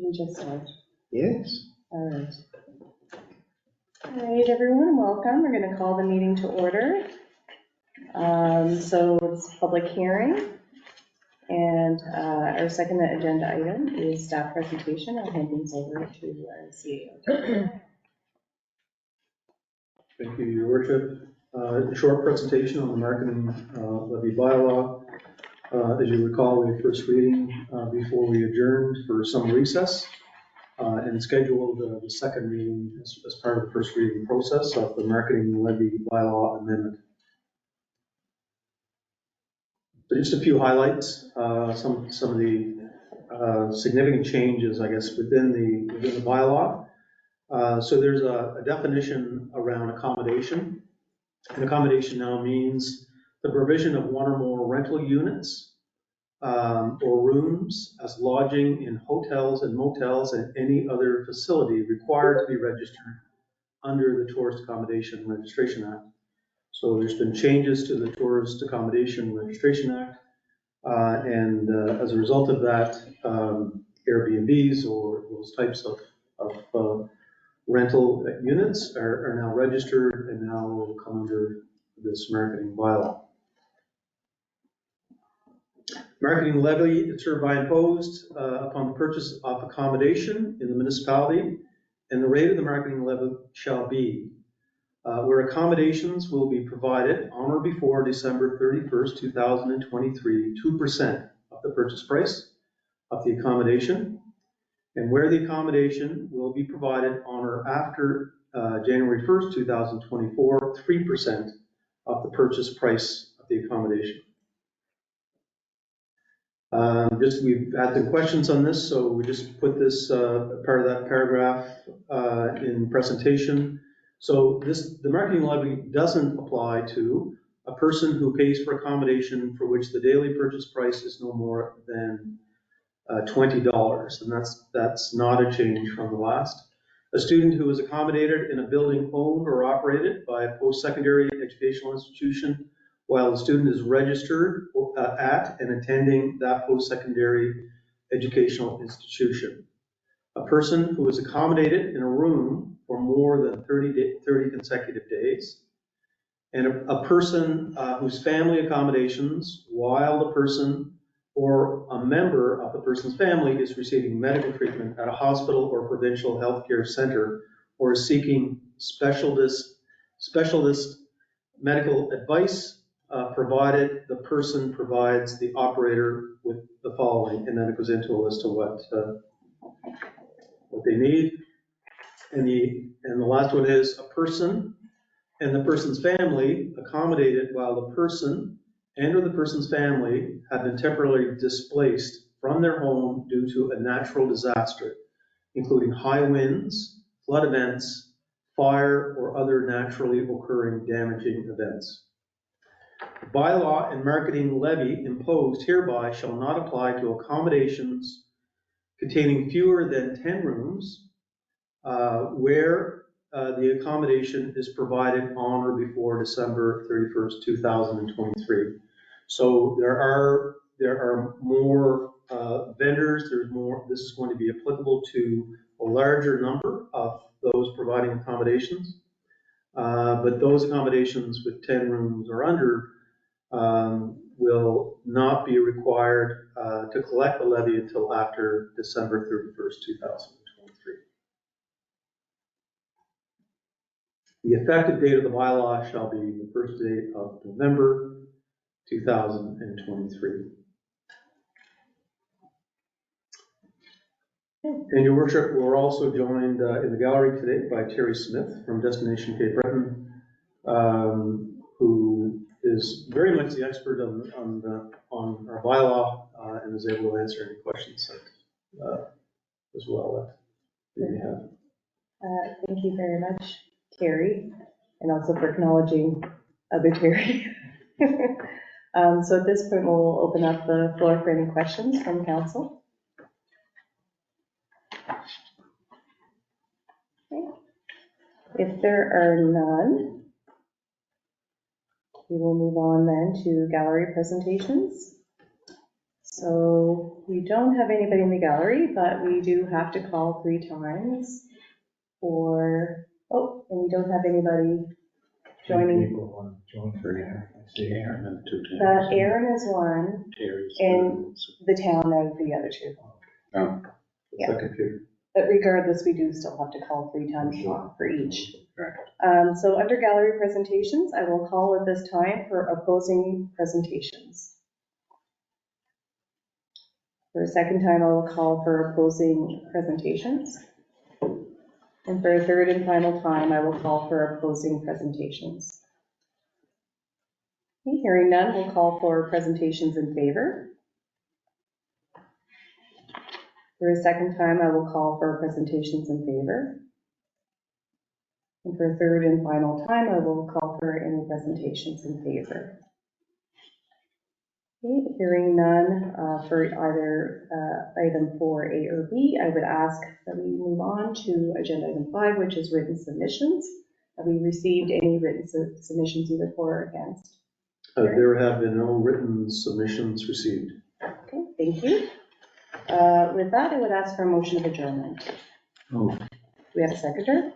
we just start? Yes. All right. All right, everyone, welcome. We're going to call the meeting to order. So it's a public hearing, and our second agenda item is staff presentation. I'll hand things over to our CEO. Thank you, Your Worship. A short presentation on the marketing levy bylaw. As you recall, we had first reading before we adjourned for some recess and scheduled the second reading as part of the first reading process of the marketing levy bylaw amendment. So just a few highlights, some of the significant changes, I guess, within the bylaw. So there's a definition around accommodation. And accommodation now means the provision of one or more rental units or rooms as lodging in hotels and motels and any other facility required to be registered under the Tourist Accommodation Registration Act. So there's been changes to the Tourist Accommodation Registration Act, and as a result of that, Airbnbs or those types of rental units are now registered and now will come under this marketing bylaw. Marketing levy is hereby imposed upon the purchase of accommodation in the municipality, and the rate of the marketing levy shall be where accommodations will be provided on or before December 31st, 2023, 2% of the purchase price of the accommodation, and where the accommodation will be provided on or after January 1st, 2024, 3% of the purchase price of the accommodation. We've had some questions on this, so we just put this part of that paragraph in presentation. So the marketing levy doesn't apply to a person who pays for accommodation for which the daily purchase price is no more than $20, and that's not a change from the last. A student who is accommodated in a building owned or operated by a post-secondary educational institution while the student is registered at and attending that post-secondary educational institution. A person who is accommodated in a room for more than 30 consecutive days, and a person whose family accommodations while the person or a member of the person's family is receiving medical treatment at a hospital or provincial healthcare center or is seeking specialist medical advice, provided the person provides the operator with the following, and then it goes into a list of what they need. And the last one is a person and the person's family accommodated while the person and or the person's family have been temporarily displaced from their home due to a natural disaster, including high winds, flood events, fire, or other naturally occurring damaging events. The bylaw and marketing levy imposed hereby shall not apply to accommodations containing fewer than 10 rooms where the accommodation is provided on or before December 31st, 2023. So there are more vendors. There's more. This is going to be applicable to a larger number of those providing accommodations. But those accommodations with 10 rooms or under will not be required to collect the levy until after December 31st, 2023. The effective date of the bylaw shall be the first day of November 2023. And Your Worship, we're also joined in the gallery today by Terry Smith from Destination Cape Breton, who is very much the expert on our bylaw and is able to answer any questions as well that you may have. Thank you very much, Terry, and also for acknowledging other Terry. So at this point, we'll open up the floor for any questions from council. Okay. If there are none, we will move on then to gallery presentations. So we don't have anybody in the gallery, but we do have to call 3 times for, oh, and we don't have anybody joining. People want to join for that. I see. And two Aaron is one, Terry's. and the town are the other 2. Oh, Yeah. Second period. But regardless, we do still have to call 3 times for each. right. So under gallery presentations, I will call at this time for opposing presentations. For a second time, I will call for opposing presentations. And for a third and final time, I will call for opposing presentations. Okay, hearing none, we'll call for presentations in favor. For a second time, I will call for presentations in favor. And for a third and final time, I will call for any presentations in favor. Okay, hearing none for either item 4A or B, I would ask that we move on to agenda item 5, which is written submissions. Have we received any written submissions either for or against? There have been no written submissions received. Okay, thank you. With that, I would ask for a motion of adjournment. Oh. Do we have a seconder?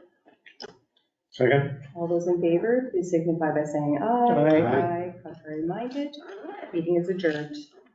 Second? All those in favor, please signify by saying aye. Aye. Aye. Contrary minded, meeting is adjourned.